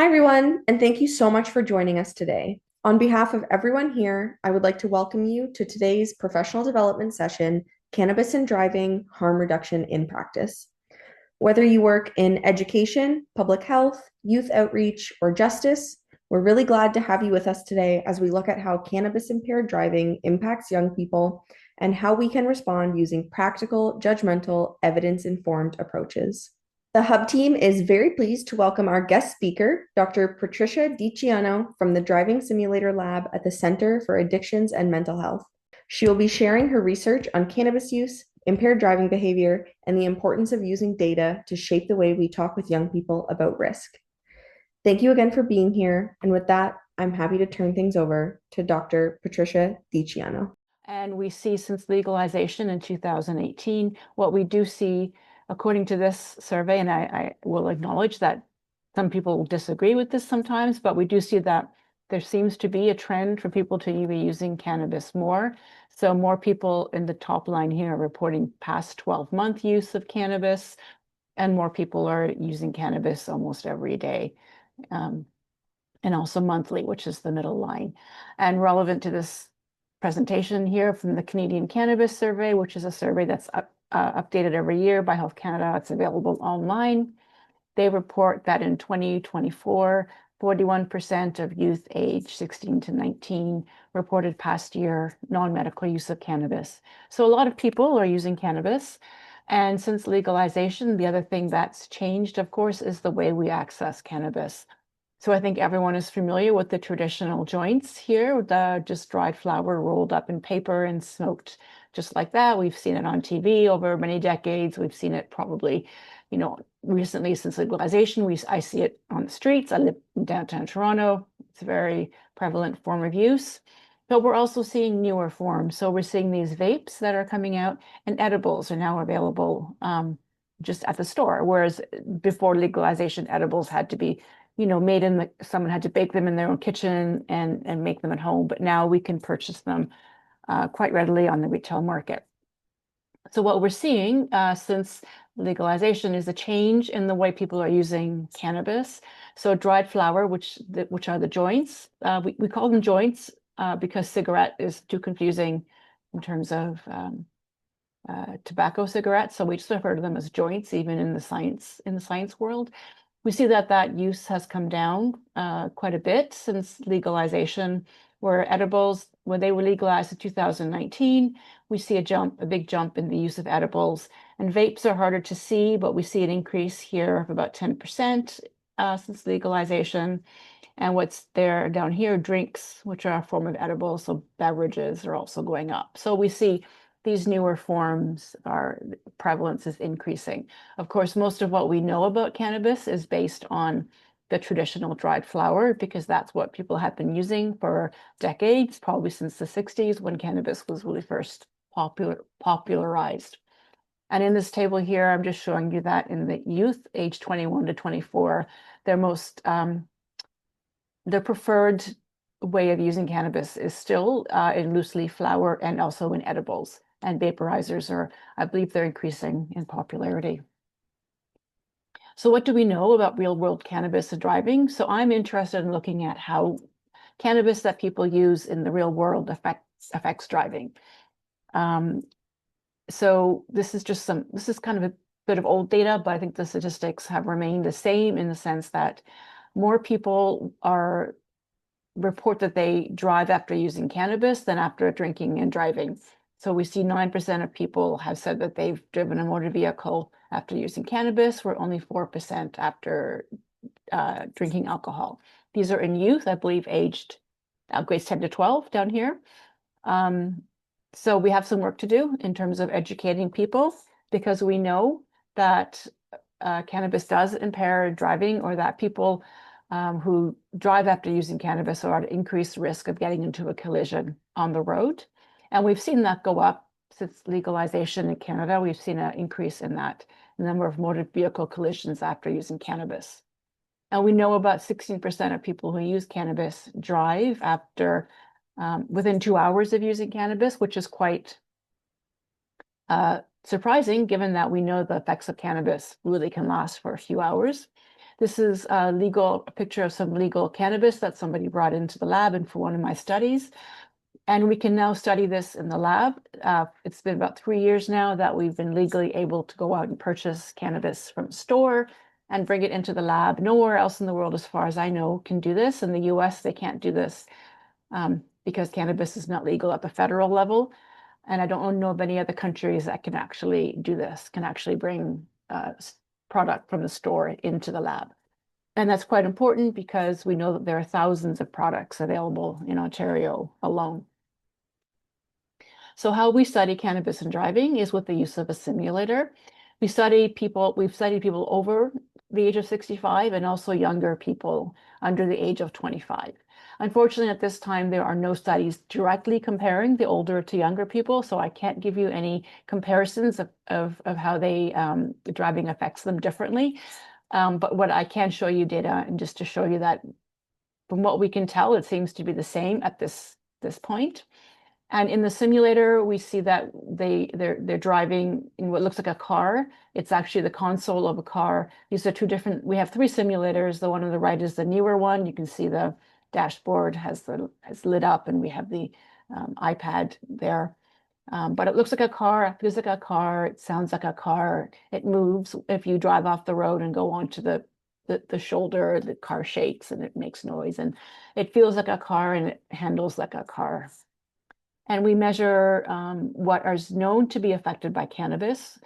Hi, everyone, and thank you so much for joining us today. On behalf of everyone here, I would like to welcome you to today's professional development session, Cannabis and Driving, Harm Reduction in Practice. Whether you work in education, public health, youth outreach, or justice, we're really glad to have you with us today as we look at how cannabis-impaired driving impacts young people and how we can respond using practical, judgmental, evidence-informed approaches. The Hub team is very pleased to welcome our guest speaker, Dr. Patricia Di Ciano from the Driving Simulator Lab at the Center for Addictions and Mental Health. She will be sharing her research on cannabis use, impaired driving behavior, and the importance of using data to shape the way we talk with young people about risk. Thank you again for being here. And with that, I'm happy to turn things over to Dr. Patricia Di Ciano. And we see since legalization in 2018, what we do see, according to this survey, and I will acknowledge that some people disagree with this sometimes, but we do see that there seems to be a trend for people to be using cannabis more. So more people in the top line here are reporting past 12-month use of cannabis, and more people are using cannabis almost every day. And also monthly, which is the middle line. And relevant to this presentation here from the Canadian Cannabis Survey, which is a survey that's updated every year by Health Canada. It's available online. They report that in 2024, 41% of youth age 16 to 19 reported past year non-medical use of cannabis. So a lot of people are using cannabis. And since legalization, the other thing that's changed, of course, is the way we access cannabis. So I think everyone is familiar with the traditional joints here, the just dried flower rolled up in paper and smoked just like that. We've seen it on TV over many decades. We've seen it probably, recently since legalization. I see it on the streets. I live in downtown Toronto. It's a very prevalent form of use. But we're also seeing newer forms. So we're seeing these vapes that are coming out, and edibles are now available just at the store. Whereas before legalization, edibles had to be made someone had to bake them in their own kitchen and make them at home, but now we can purchase them quite readily on the retail market. So what we're seeing since legalization is a change in the way people are using cannabis. So dried flower, which are the joints, we call them joints because cigarette is too confusing in terms of tobacco cigarettes. So we just refer to them as joints, even in the science world. We see that use has come down quite a bit since legalization, where edibles, when they were legalized in 2019, we see a big jump in the use of edibles. And vapes are harder to see, but we see an increase here of about 10% since legalization. And what's there down here, drinks, which are a form of edible, so beverages are also going up. So we see these newer forms, our prevalence is increasing. Of course, most of what we know about cannabis is based on the traditional dried flower, because that's what people have been using for decades, probably since the 60s when cannabis was really first popularized. And in this table here, I'm just showing you that in the youth, age 21 to 24, their preferred way of using cannabis is still in loose leaf flower and also in edibles. And vaporizers I believe they're increasing in popularity. So what do we know about real world cannabis and driving? So I'm interested in looking at how cannabis that people use in the real world affects driving. So this is kind of a bit of old data, but I think the statistics have remained the same in the sense that more people report that they drive after using cannabis than after drinking and driving. So we see 9% of people have said that they've driven a motor vehicle after using cannabis, where only 4% after drinking alcohol. These are in youth, I believe, aged grades 10 to 12 down here. So we have some work to do in terms of educating people, because we know that cannabis does impair driving, or that people who drive after using cannabis are at increased risk of getting into a collision on the road. And we've seen that go up since legalization in Canada. We've seen an increase in that number of motor vehicle collisions after using cannabis. And we know about 16% of people who use cannabis drive after within 2 hours of using cannabis, which is quite surprising, given that we know the effects of cannabis really can last for a few hours. This is a picture of some legal cannabis that somebody brought into the lab and for one of my studies. And we can now study this in the lab. It's been about 3 years now that we've been legally able to go out and purchase cannabis from a store and bring it into the lab. Nowhere else in the world, as far as I know, can do this. In the US, they can't do this because cannabis is not legal at the federal level. And I don't know of any other countries that can actually do this, can actually bring product from the store into the lab. And that's quite important because we know that there are thousands of products available in Ontario alone. So how we study cannabis and driving is with the use of a simulator. We've studied people over the age of 65 and also younger people under the age of 25. Unfortunately, at this time, there are no studies directly comparing the older to younger people, so I can't give you any comparisons of how the driving affects them differently. But what I can show you data, and just to show you that from what we can tell, it seems to be the same at this point. And in the simulator, we see that they're driving in what looks like a car. It's actually the console of a car. These are two different, we have 3 simulators. The one on the right is the newer one. You can see the dashboard has lit up and we have the iPad there. But it looks like a car, it feels like a car, it sounds like a car. It moves. If you drive off the road and go onto the shoulder, the car shakes and it makes noise. And it feels like a car and it handles like a car. And we measure what is known to be affected by cannabis,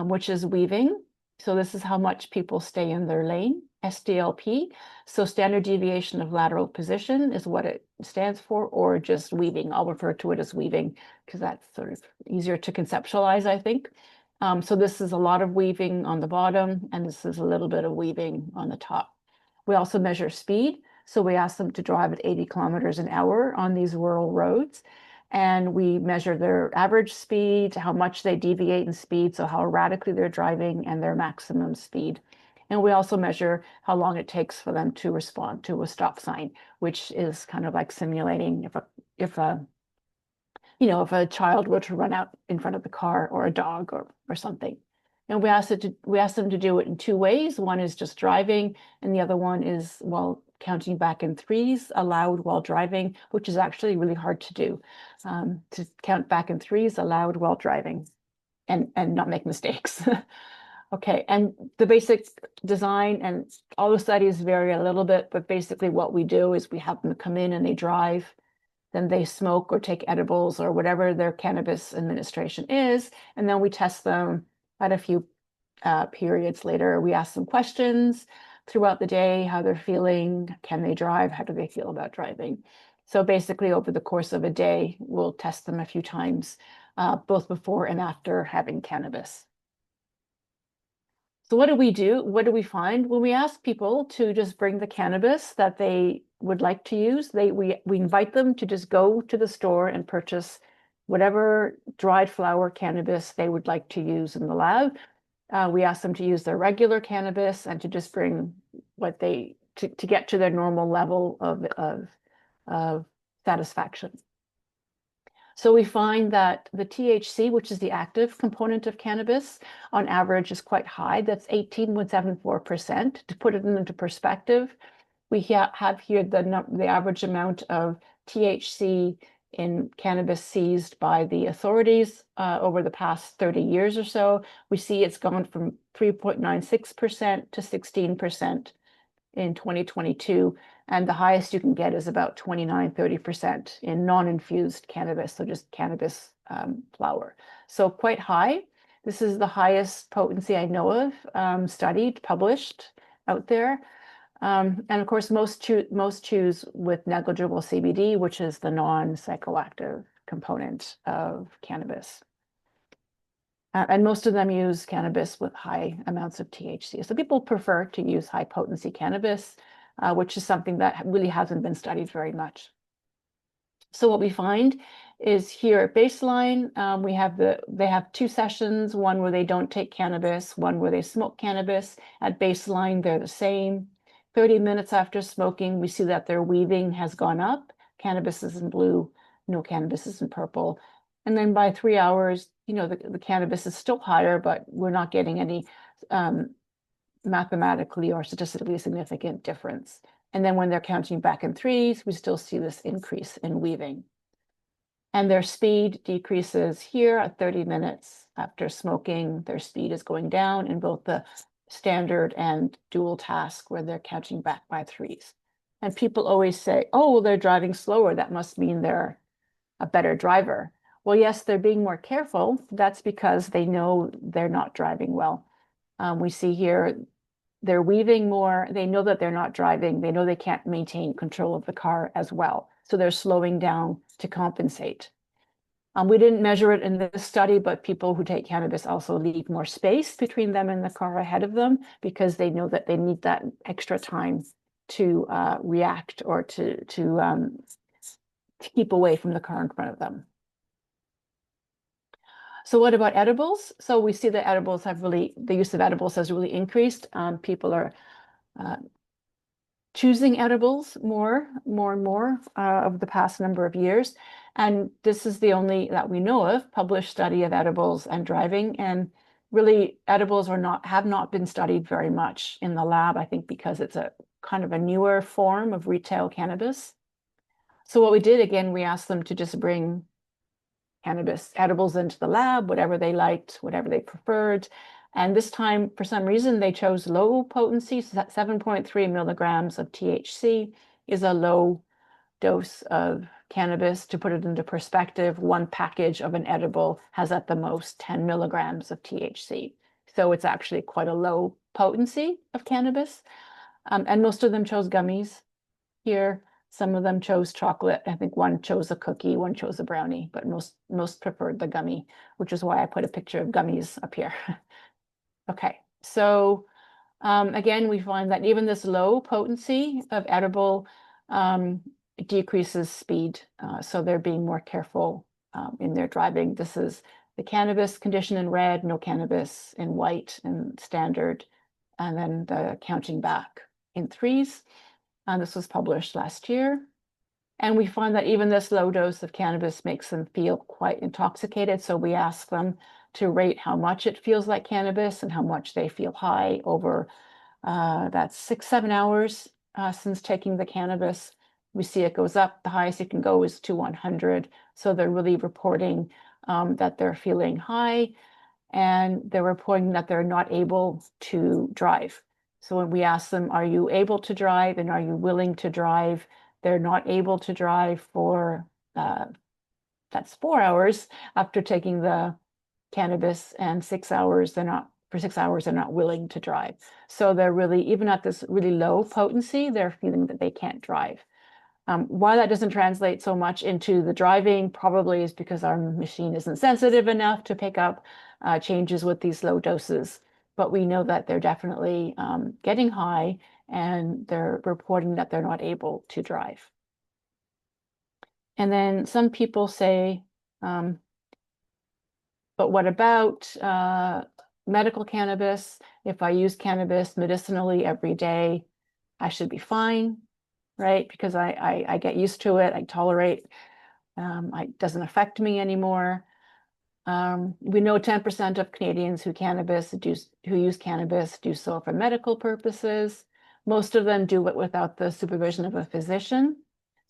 which is weaving. So this is how much people stay in their lane, SDLP. So standard deviation of lateral position is what it stands for, or just weaving. I'll refer to it as weaving because that's sort of easier to conceptualize, I think. So this is a lot of weaving on the bottom, and this is a little bit of weaving on the top. We also measure speed. So we ask them to drive at 80 kilometers an hour on these rural roads. And we measure their average speed, how much they deviate in speed, so how erratically they're driving, and their maximum speed. And we also measure how long it takes for them to respond to a stop sign, which is kind of like simulating if a child were to run out in front of the car or a dog or something. And we ask them to do it in 2 ways. One is just driving, and the other one is while counting back in 3s aloud while driving, which is actually really hard to do. To count back in 3s aloud while driving and not make mistakes. Okay, and the basic design and all the studies vary a little bit, but basically what we do is we have them come in and they drive, then they smoke or take edibles or whatever their cannabis administration is, and then we test them at a few periods later. We ask them questions throughout the day, how they're feeling, can they drive, how do they feel about driving. So basically over the course of a day, we'll test them a few times, both before and after having cannabis. So what do we do? What do we find? When we ask people to just bring the cannabis that they would like to use, we invite them to just go to the store and purchase whatever dried flower cannabis they would like to use in the lab. We ask them to use their regular cannabis and to just bring what to get to their normal level of satisfaction. So we find that the THC, which is the active component of cannabis, on average is quite high. That's 18.74%. To put it into perspective, we have here the average amount of THC in cannabis seized by the authorities over the past 30 years or so. We see it's gone from 3.96% to 16% in 2022. And the highest you can get is about 29-30% in non-infused cannabis, so just cannabis flower. So quite high. This is the highest potency I know of, studied, published out there. And of course, most choose with negligible CBD, which is the non-psychoactive component of cannabis. And most of them use cannabis with high amounts of THC. So people prefer to use high potency cannabis, which is something that really hasn't been studied very much. So what we find is here at baseline, they have 2 sessions, one where they don't take cannabis, one where they smoke cannabis. At baseline, they're the same. 30 minutes after smoking, we see that their weaving has gone up. Cannabis is in blue, no cannabis is in purple. And then by 3 hours, the cannabis is still higher, but we're not getting any mathematically or statistically significant difference. And then when they're counting back in threes, we still see this increase in weaving. And their speed decreases here at 30 minutes after smoking. Their speed is going down in both the standard and dual task where they're counting back by threes. And people always say, oh, they're driving slower. That must mean they're a better driver. Well, yes, they're being more careful. That's because they know they're not driving well. We see here they're weaving more. They know that they're not driving. They know they can't maintain control of the car as well. So they're slowing down to compensate. We didn't measure it in this study, but people who take cannabis also leave more space between them and the car ahead of them because they know that they need that extra time to react or to keep away from the car in front of them. So what about edibles? So we see that edibles have really, the use of edibles has really increased. People are choosing edibles more and more over the past number of years. And this is the only that we know of published study of edibles and driving. And really edibles have not been studied very much in the lab, I think, because it's a kind of a newer form of retail cannabis. So what we did, again, we asked them to just bring cannabis edibles into the lab, whatever they liked, whatever they preferred. And this time, for some reason, they chose low potency, so that 7.3 milligrams of THC is a low dose of cannabis. To put it into perspective, one package of an edible has at the most 10 milligrams of THC. So it's actually quite a low potency of cannabis. And most of them chose gummies here. Some of them chose chocolate. I think one chose a cookie, one chose a brownie, but most preferred the gummy, which is why I put a picture of gummies up here. Okay, so again, we find that even this low potency of edible decreases speed. So they're being more careful in their driving. This is the cannabis condition in red, no cannabis in white and standard, and then the counting back in threes. This was published last year. And we find that even this low dose of cannabis makes them feel quite intoxicated. So we ask them to rate how much it feels like cannabis and how much they feel high over that's 6-7 hours since taking the cannabis. We see it goes up. The highest it can go is to 100. So they're really reporting that they're feeling high, and they're reporting that they're not able to drive. So when we ask them, are you able to drive and are you willing to drive? They're not able to drive for, that's 4 hours after taking the cannabis, and 6 hours, for 6 hours, they're not willing to drive. So they're really, even at this really low potency, they're feeling that they can't drive. Why that doesn't translate so much into the driving probably is because our machine isn't sensitive enough to pick up changes with these low doses. But we know that they're definitely getting high, and they're reporting that they're not able to drive. And then some people say, but what about medical cannabis? If I use cannabis medicinally every day, I should be fine, right? Because I get used to it, I tolerate, it doesn't affect me anymore. We know 10% of Canadians who use cannabis do so for medical purposes. Most of them do it without the supervision of a physician.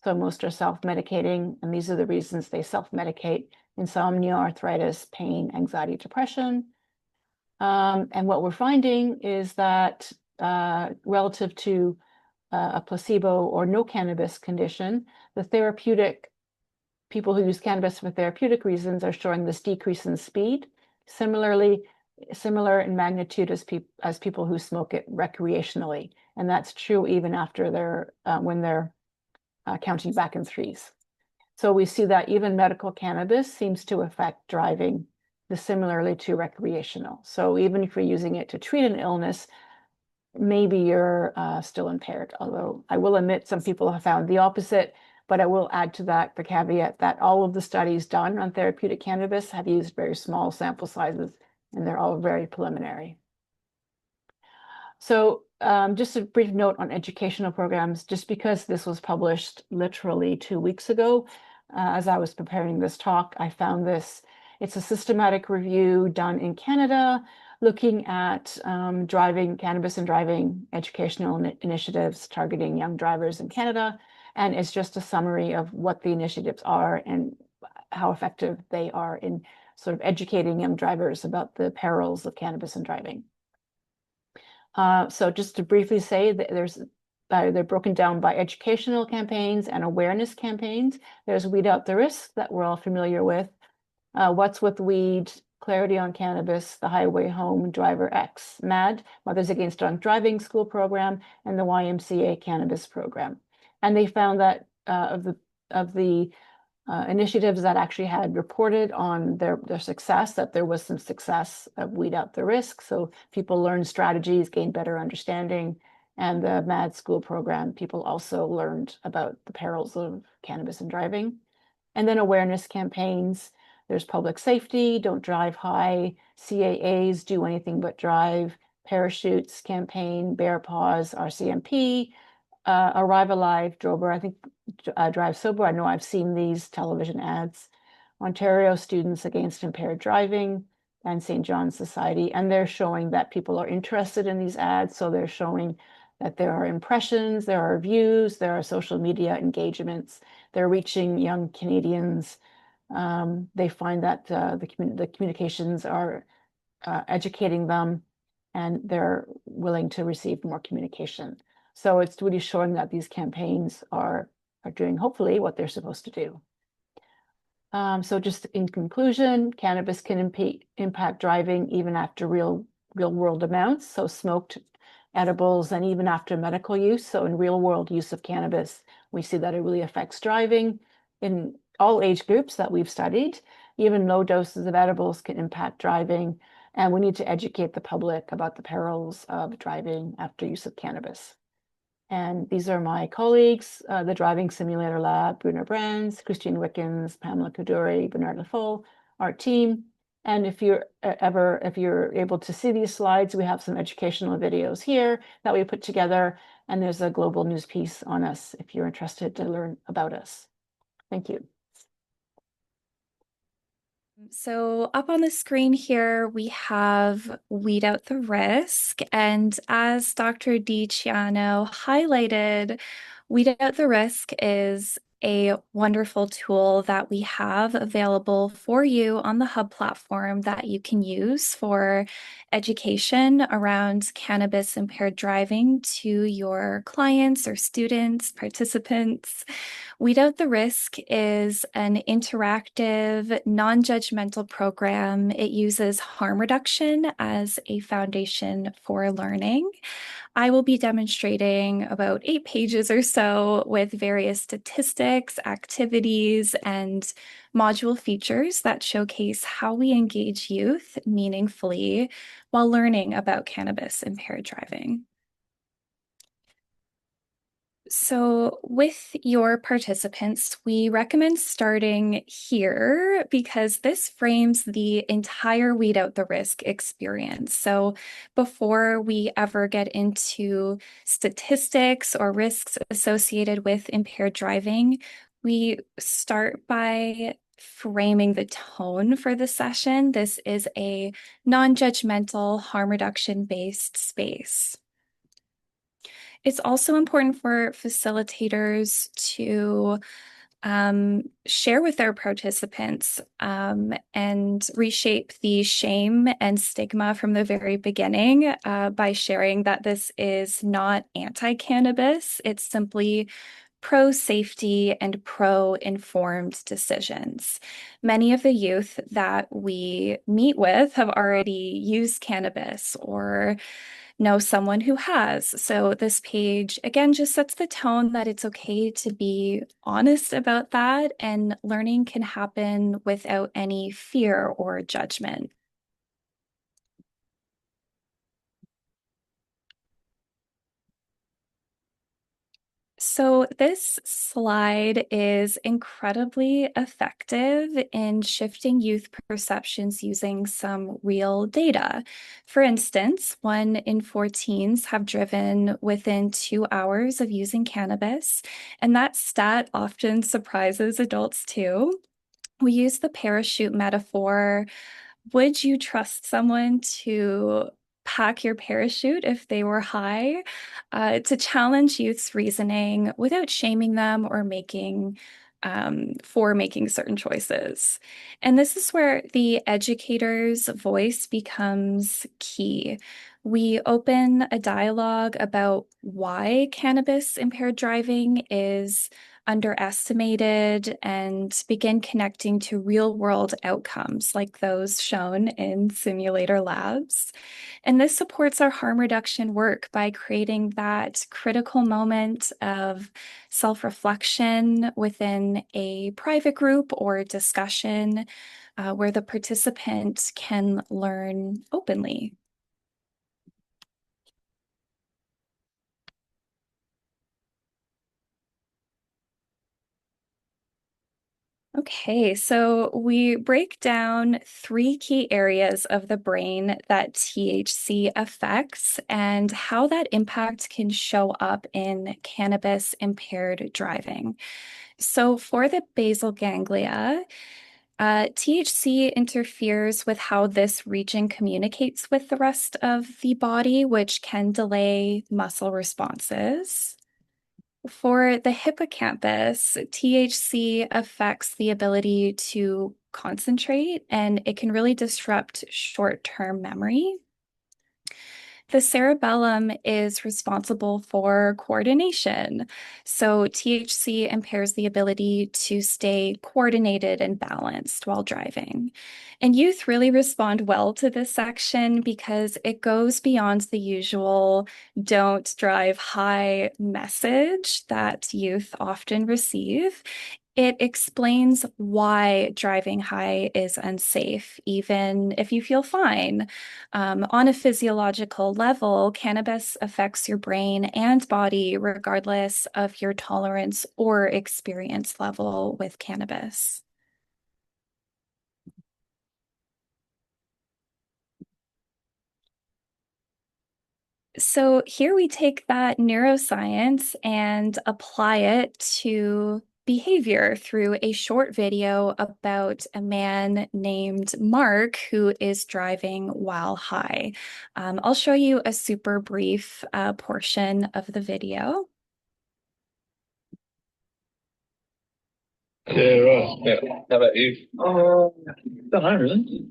So most are self-medicating, and these are the reasons they self-medicate: insomnia, arthritis, pain, anxiety, depression. And what we're finding is that relative to a placebo or no cannabis condition, the therapeutic people who use cannabis for therapeutic reasons are showing this decrease in speed. Similar in magnitude as people who smoke it recreationally. And that's true even after when they're counting back in threes. So we see that even medical cannabis seems to affect driving similarly to recreational. So even if you're using it to treat an illness, maybe you're still impaired. Although I will admit some people have found the opposite, but I will add to that the caveat that all of the studies done on therapeutic cannabis have used very small sample sizes, and they're all very preliminary. So just a brief note on educational programs, just because this was published literally 2 weeks ago, as I was preparing this talk, I found this. It's a systematic review done in Canada, looking at driving, cannabis and driving educational initiatives targeting young drivers in Canada. And it's just a summary of what the initiatives are and how effective they are in sort of educating young drivers about the perils of cannabis and driving. So just to briefly say that they're broken down by educational campaigns and awareness campaigns. There's Weed Out the Risk that we're all familiar with. What's with Weed, Clarity on Cannabis, the Highway Home Driver X, MAD, Mothers Against Drunk Driving School Program, and the YMCA Cannabis Program. And they found that of the initiatives that actually had reported on their success, that there was some success of Weed Out the Risk. So people learned strategies, gained better understanding. And the MAD school program, people also learned about the perils of cannabis and driving. And then awareness campaigns. There's public safety, don't drive high, CAAs, do anything but drive, parachutes campaign, Bear Paws, RCMP, Arrive Alive, Drober, I think Drive Sober. I know I've seen these television ads. Ontario Students Against Impaired Driving and St. John's Society. And they're showing that people are interested in these ads. So they're showing that there are impressions, there are views, there are social media engagements. They're reaching young Canadians. They find that the communications are educating them and they're willing to receive more communication. So it's really showing that these campaigns are doing hopefully what they're supposed to do. So just in conclusion, cannabis can impact driving even after real world amounts. So smoked edibles and even after medical use. So in real world use of cannabis, we see that it really affects driving in all age groups that we've studied. Even low doses of edibles can impact driving. And we need to educate the public about the perils of driving after use of cannabis. And these are my colleagues, the Driving Simulator Lab, Bruno Brands, Christine Wickens, Pamela Kaduri, Bernard Lefol, our team. And if you're able to see these slides, we have some educational videos here that we put together. And there's a global news piece on us if you're interested to learn about us. Thank you. So up on the screen here, we have Weed Out the Risk. And as Dr. Di Ciano highlighted, Weed Out the Risk is a wonderful tool that we have available for you on the Hub platform that you can use for education around cannabis impaired driving to your clients or students, participants. Weed Out the Risk is an interactive, non-judgmental program. It uses harm reduction as a foundation for learning. I will be demonstrating about 8 pages or so with various statistics, activities, and module features that showcase how we engage youth meaningfully while learning about cannabis-impaired driving. So with your participants, we recommend starting here because this frames the entire Weed Out the Risk experience. So before we ever get into statistics or risks associated with impaired driving, we start by framing the tone for the session. This is a non-judgmental, harm reduction-based space. It's also important for facilitators to share with their participants and reshape the shame and stigma from the very beginning by sharing that this is not anti-cannabis. It's simply pro-safety and pro-informed decisions. Many of the youth that we meet with have already used cannabis or know someone who has. So this page, again, just sets the tone that it's okay to be honest about that, and learning can happen without any fear or judgment. So this slide is incredibly effective in shifting youth perceptions using some real data. For instance, 1 in 4 teens have driven within 2 hours of using cannabis, and that stat often surprises adults too. We use the parachute metaphor Would you trust someone to pack your parachute if they were high? To challenge youth's reasoning without shaming them or making certain choices. And this is where the educator's voice becomes key. We open a dialogue about why cannabis impaired driving is underestimated and begin connecting to real world outcomes like those shown in simulator labs. And this supports our harm reduction work by creating that critical moment of self-reflection within a private group or discussion where the participant can learn openly. Okay, so we break down three key areas of the brain that THC affects and how that impact can show up in cannabis impaired driving. So for the basal ganglia, THC interferes with how this region communicates with the rest of the body, which can delay muscle responses. For the hippocampus, THC affects the ability to concentrate and it can really disrupt short-term memory. The cerebellum is responsible for coordination. So THC impairs the ability to stay coordinated and balanced while driving. And youth really respond well to this section because it goes beyond the usual don't drive high message that youth often receive. It explains why driving high is unsafe, even if you feel fine. On a physiological level, cannabis affects your brain and body regardless of your tolerance or experience level with cannabis. So here we take that neuroscience and apply it to behavior through a short video about a man named Mark who is driving while high. I'll show you a super brief portion of the video. Yeah, right. Yeah. How about you? Don't know, really.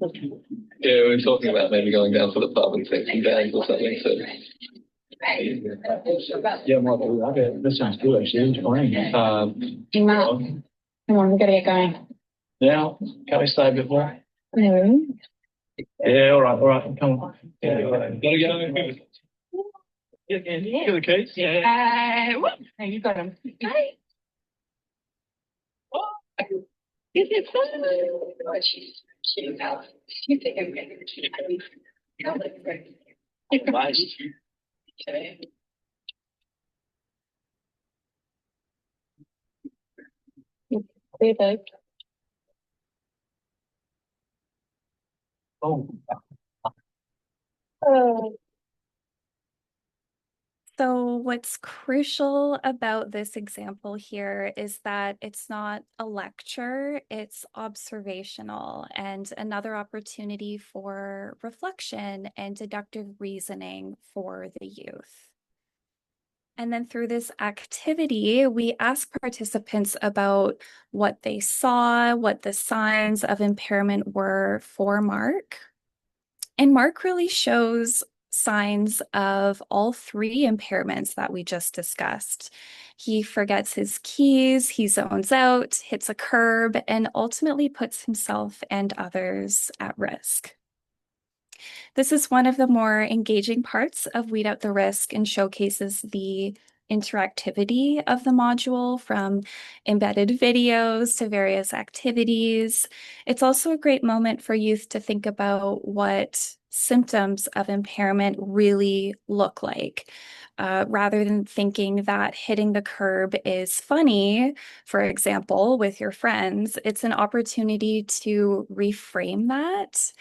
Yeah, we were talking about maybe going down to the pub and take some games or something. So. Yeah, might be. Okay, that sounds good actually. Matt, come on, we gotta get going. Now, can we stay a bit more? No. Yeah, all right, come on. Yeah, gotta go. Yeah, get the keys. Yeah. Hey, you got him. Bye. Is it fun? Oh, she's cute. You think I'm going to Nice. Okay. Oh. Oh. So what's crucial about this example here is that it's not a lecture, it's observational and another opportunity for reflection and deductive reasoning for the youth. And then through this activity, we ask participants about what they saw, what the signs of impairment were for Mark. And Mark really shows signs of all three impairments that we just discussed. He forgets his keys, he zones out, hits a curb, and ultimately puts himself and others at risk. This is one of the more engaging parts of Weed Out the Risk and showcases the interactivity of the module from embedded videos to various activities. It's also a great moment for youth to think about what symptoms of impairment really look like. Rather than thinking that hitting the curb is funny, for example, with your friends, it's an opportunity to reframe that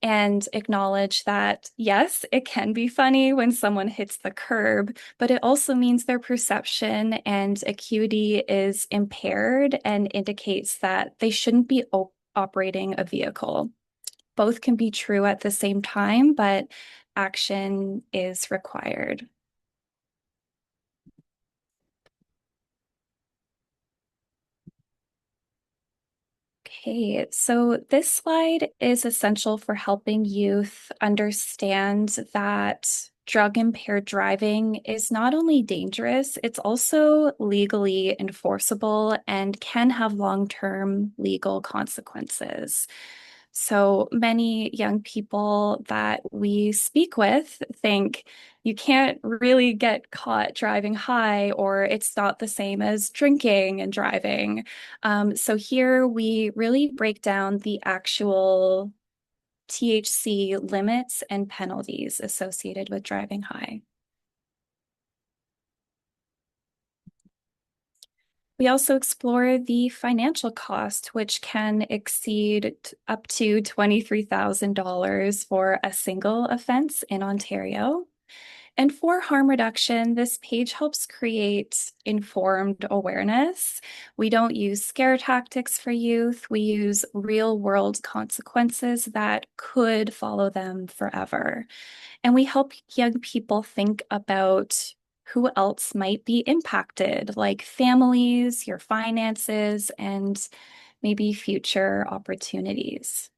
and acknowledge that, yes, it can be funny when someone hits the curb, but it also means their perception and acuity is impaired and indicates that they shouldn't be operating a vehicle. both can be true at the same time, but action is required. Okay, so this slide is essential for helping youth understand that drug-impaired driving is not only dangerous, it's also legally enforceable and can have long-term legal consequences. So many young people that we speak with think you can't really get caught driving high, or it's not the same as drinking and driving. So here we really break down the actual THC limits and penalties associated with driving high. We also explore the financial cost, which can exceed up to $23,000 for a single offense in Ontario. And for harm reduction, this page helps create informed awareness. We don't use scare tactics for youth. We use real world consequences that could follow them forever. And we help young people think about who else might be impacted, like families, your finances, and maybe future opportunities.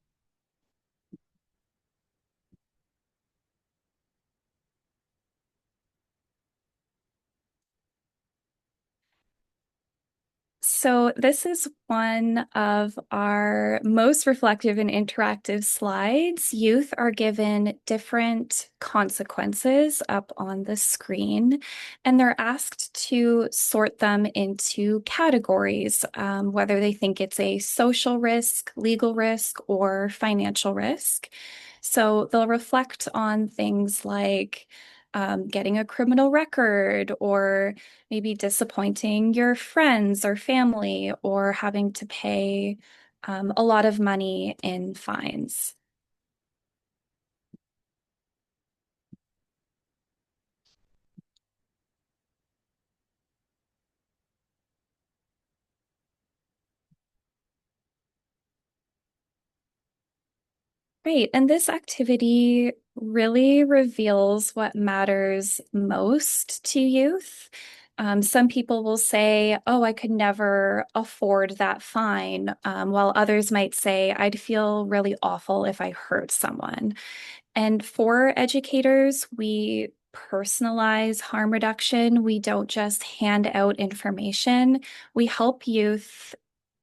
So this is one of our most reflective and interactive slides. Youth are given different consequences up on the screen, and they're asked to sort them into categories, whether they think it's a social risk, legal risk, or financial risk. So they'll reflect on things like getting a criminal record, or maybe disappointing your friends or family, or having to pay a lot of money in fines. Great. And this activity really reveals what matters most to youth. Some people will say, oh, I could never afford that fine, while others might say, I'd feel really awful if I hurt someone. And for educators, we personalize harm reduction. We don't just hand out information. We help youth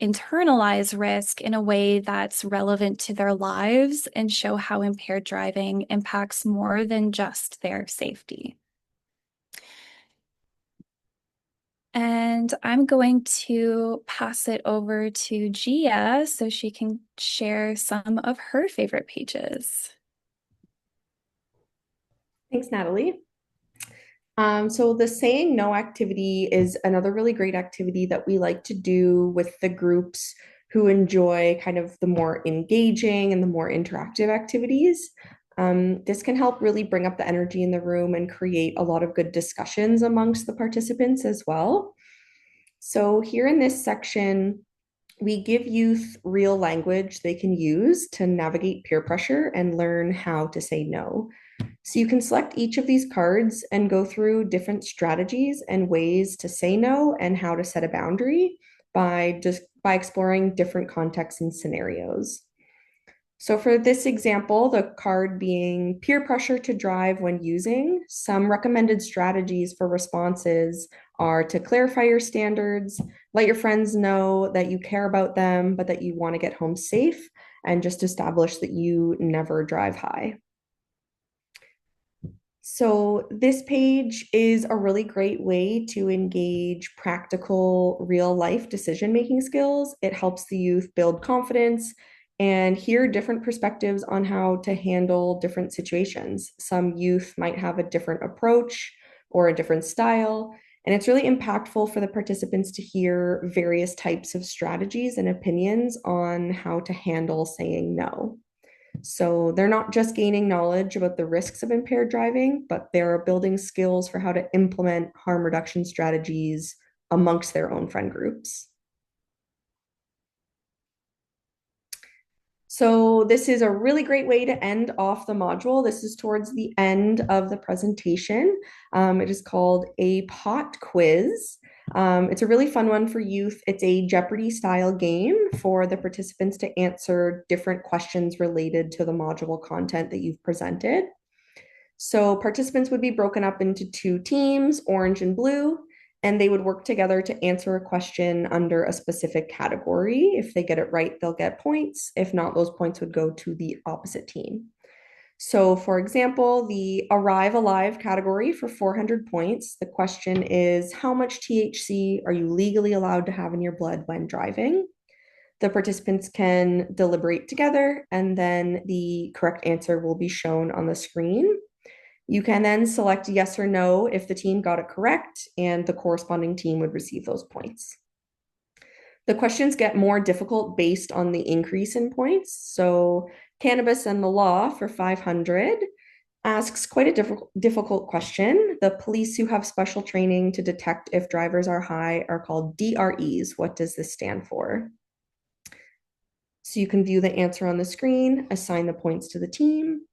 internalize risk in a way that's relevant to their lives and show how impaired driving impacts more than just their safety. And I'm going to pass it over to Gia so she can share some of her favorite pages. Thanks, Natalie. So the saying no activity is another really great activity that we like to do with the groups who enjoy kind of the more engaging and the more interactive activities. This can help really bring up the energy in the room and create a lot of good discussions amongst the participants as well. So here in this section, we give youth real language they can use to navigate peer pressure and learn how to say no. So you can select each of these cards and go through different strategies and ways to say no and how to set a boundary by exploring different contexts and scenarios. So for this example, the card being peer pressure to drive when using, some recommended strategies for responses are to clarify your standards, let your friends know that you care about them, but that you want to get home safe, and just establish that you never drive high. So this page is a really great way to engage practical, real life decision-making skills. It helps the youth build confidence and hear different perspectives on how to handle different situations. Some youth might have a different approach or a different style, and it's really impactful for the participants to hear various types of strategies and opinions on how to handle saying no. So they're not just gaining knowledge about the risks of impaired driving, but they're building skills for how to implement harm reduction strategies amongst their own friend groups. So this is a really great way to end off the module. This is towards the end of the presentation. It is called a pot quiz. It's a really fun one for youth. It's a Jeopardy style game for the participants to answer different questions related to the module content that you've presented. So participants would be broken up into two teams, orange and blue, and they would work together to answer a question under a specific category. If they get it right, they'll get points. If not, those points would go to the opposite team. So for example, the Arrive Alive category for 400 points, the question is, how much THC are you legally allowed to have in your blood when driving? The participants can deliberate together, and then the correct answer will be shown on the screen. You can then select yes or no if the team got it correct, and the corresponding team would receive those points. The questions get more difficult based on the increase in points. So Cannabis and the Law for 500 asks quite a difficult question. The police who have special training to detect if drivers are high are called DREs. What does this stand for? So you can view the answer on the screen, assign the points to the team.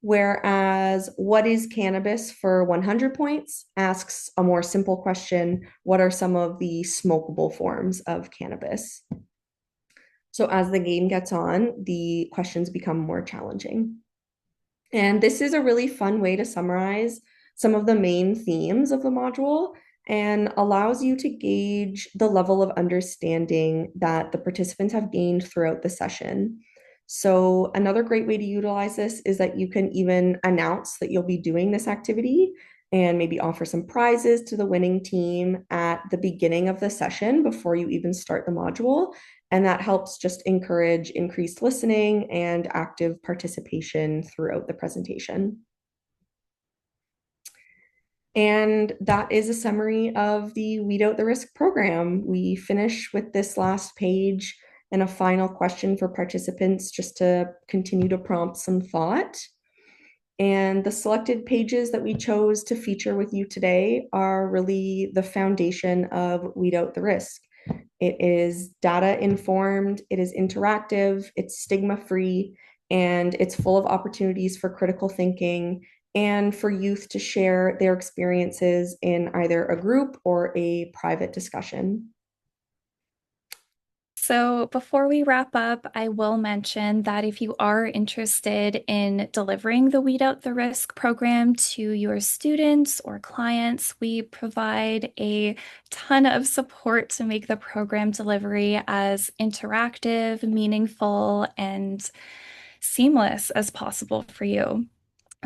Whereas what is cannabis for 100 points asks a more simple question. What are some of the smokable forms of cannabis? So as the game gets on, the questions become more challenging. And this is a really fun way to summarize some of the main themes of the module and allows you to gauge the level of understanding that the participants have gained throughout the session. So another great way to utilize this is that you can even announce that you'll be doing this activity and maybe offer some prizes to the winning team at the beginning of the session before you even start the module. And that helps just encourage increased listening and active participation throughout the presentation. And that is a summary of the Weed Out the Risk program. We finish with this last page and a final question for participants just to continue to prompt some thought. And the selected pages that we chose to feature with you today are really the foundation of Weed Out the Risk. It is data informed, it is interactive, it's stigma free, and it's full of opportunities for critical thinking and for youth to share their experiences in either a group or a private discussion. So before we wrap up, I will mention that if you are interested in delivering the Weed Out the Risk program to your students or clients, we provide a ton of support to make the program delivery as interactive, meaningful, and seamless as possible for you.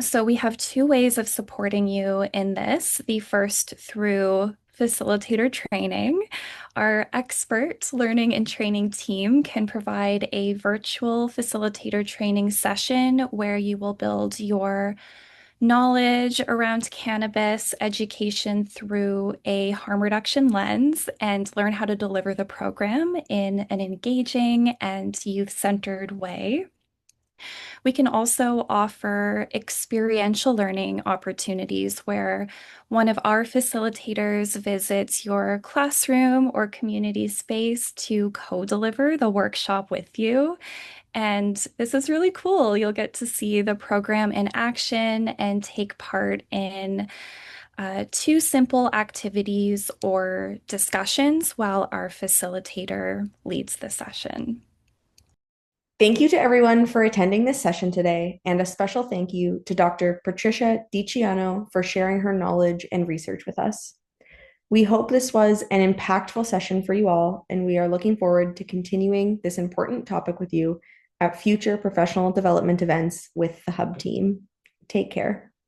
So we have two ways of supporting you in this. The first through facilitator training. Our expert learning and training team can provide a virtual facilitator training session where you will build your knowledge around cannabis education through a harm reduction lens and learn how to deliver the program in an engaging and youth-centered way. We can also offer experiential learning opportunities where one of our facilitators visits your classroom or community space to co-deliver the workshop with you. And this is really cool. You'll get to see the program in action and take part in two simple activities or discussions while our facilitator leads the session. Thank you to everyone for attending this session today, and a special thank you to Dr. Patricia Di Ciano for sharing her knowledge and research with us. We hope this was an impactful session for you all, and we are looking forward to continuing this important topic with you at future professional development events with the Hub team. Take care.